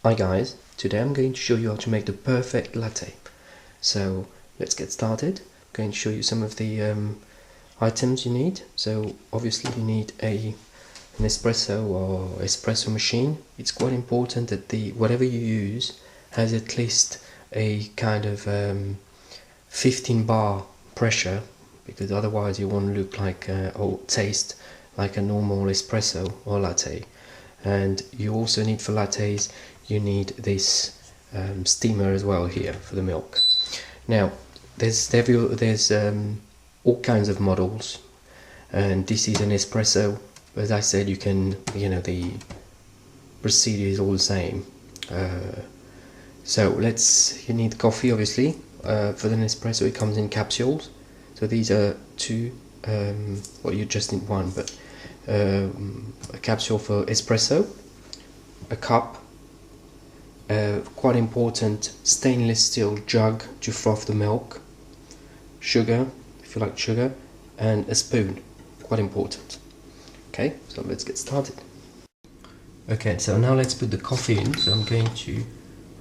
Hi guys, today I'm going to show you how to make the perfect latte. So let's get started. I'm going to show you some of the items you need. So obviously you need an espresso or espresso machine. It's quite important that whatever you use has at least a kind of 15 bar pressure, because otherwise you won't look like or taste like a normal espresso or latte. And you also need, for lattes, you need this steamer as well here for the milk. Now there's all kinds of models, and this is an espresso. As I said, you can, the procedure is all the same. So you need coffee obviously. For the Nespresso it comes in capsules, so these are two, well, you just need one, but a capsule for espresso, a cup, quite important stainless steel jug to froth the milk, sugar if you like sugar, and a spoon, quite important. Okay, so let's get started. Okay, so now let's put the coffee in. So I'm going to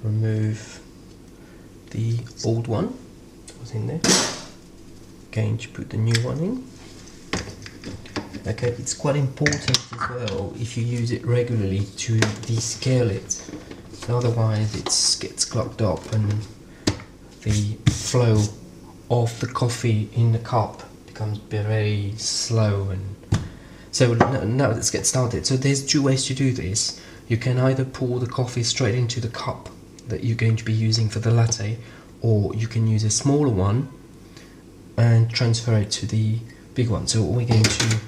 remove the old one that was in there, going to put the new one in. Okay, it's quite important as well, if you use it regularly, to descale it, otherwise it gets clogged up and the flow of the coffee in the cup becomes very slow. And so now let's get started. So there's two ways to do this. You can either pour the coffee straight into the cup that you're going to be using for the latte, or you can use a smaller one and transfer it to the big one. So what we're going to,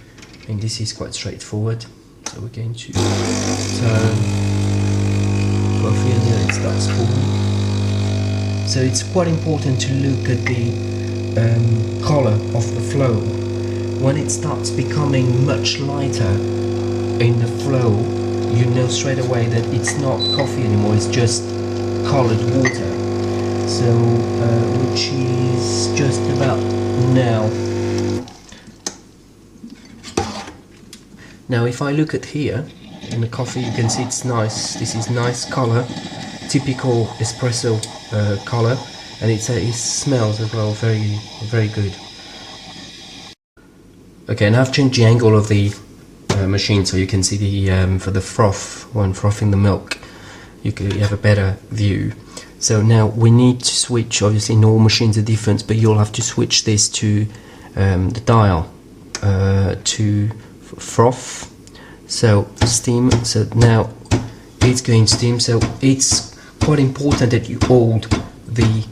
and this is quite straightforward, so we're going to turn coffee and then it starts pouring. So it's quite important to look at the color of the flow. When it starts becoming much lighter in the flow, you know straight away that it's not coffee anymore, it's just colored water. So which is just about now. Now if I look at here in the coffee, you can see it's nice. This is nice color, typical espresso color, and it smells as well very, very good. Okay, now I've changed the angle of the machine so you can see the for the froth, when frothing the milk, you have a better view. So now we need to switch, obviously all machines are different, but you'll have to switch this to the dial to froth, so steam. So now it's going to steam, so it's quite important that you hold the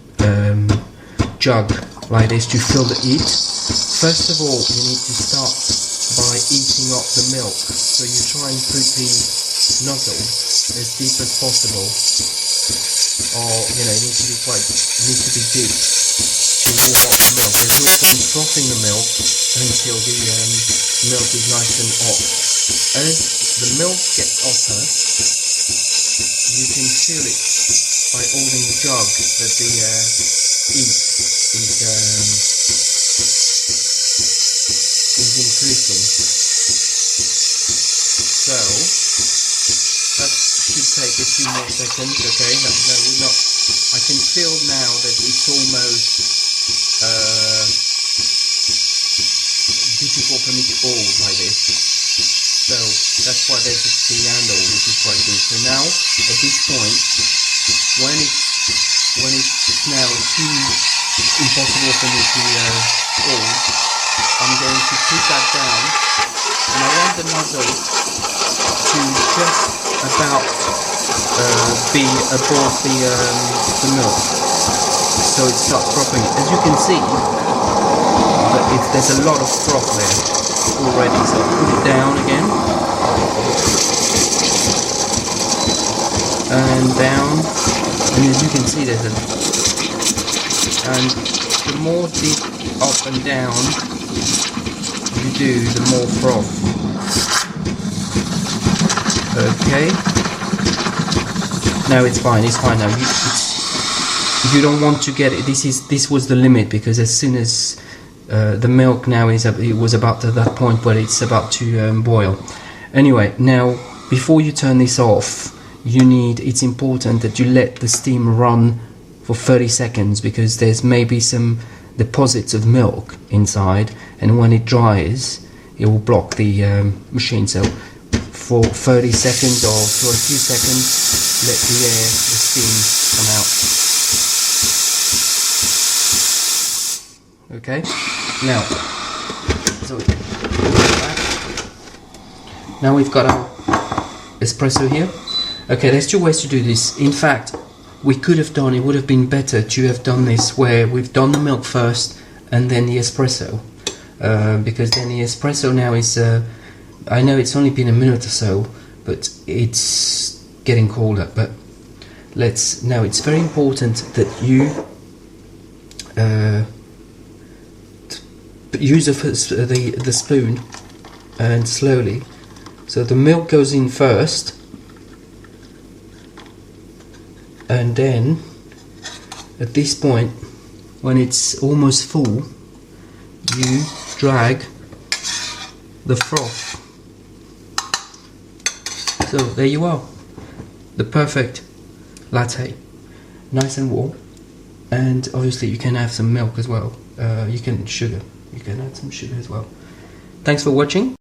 jug like this to fill the heat. First of all, you need to start by heating up the milk, so you try and put the nozzle as deep as possible, or it needs to be deep to warm up the milk. There's no point frothing the milk until the milk is nice and hot. As the milk gets hotter, you can feel it by holding the jug that the heat is increasing. So that should take a few more seconds. Okay, no, we're not. I can feel now that it's almost difficult for me to hold like this. So that's why there's the handle, which is quite good. So now at this point, when it's now too impossible for me to hold, I'm going to put that down, and I want the nozzle to just about be above the milk, so it starts frothing. As you can see, there's a lot of froth there already, so I'll put it down again, and down, and as you can see and the more deep up and down you do, the more froth. Okay, now it's fine now. You don't want to get it. This was the limit, because as soon as the milk now it was about to that point where it's about to boil. Anyway, now before you turn this off, it's important that you let the steam run for 30 seconds, because there's maybe some deposits of milk inside, and when it dries it will block the machine. So for 30 seconds or for a few seconds, let the steam come out. Okay, now, so now we've got our espresso here. Okay, there's two ways to do this. In fact, we could have done, it would have been better to have done this where we've done the milk first and then the espresso, because then the espresso now is, I know it's only been a minute or so, but it's getting colder. But now it's very important that you use the spoon and slowly. So the milk goes in first, and then at this point, when it's almost full, you drag the froth. So there you are, the perfect latte, nice and warm. And obviously you can have some milk as well. You can add some sugar as well. Thanks for watching.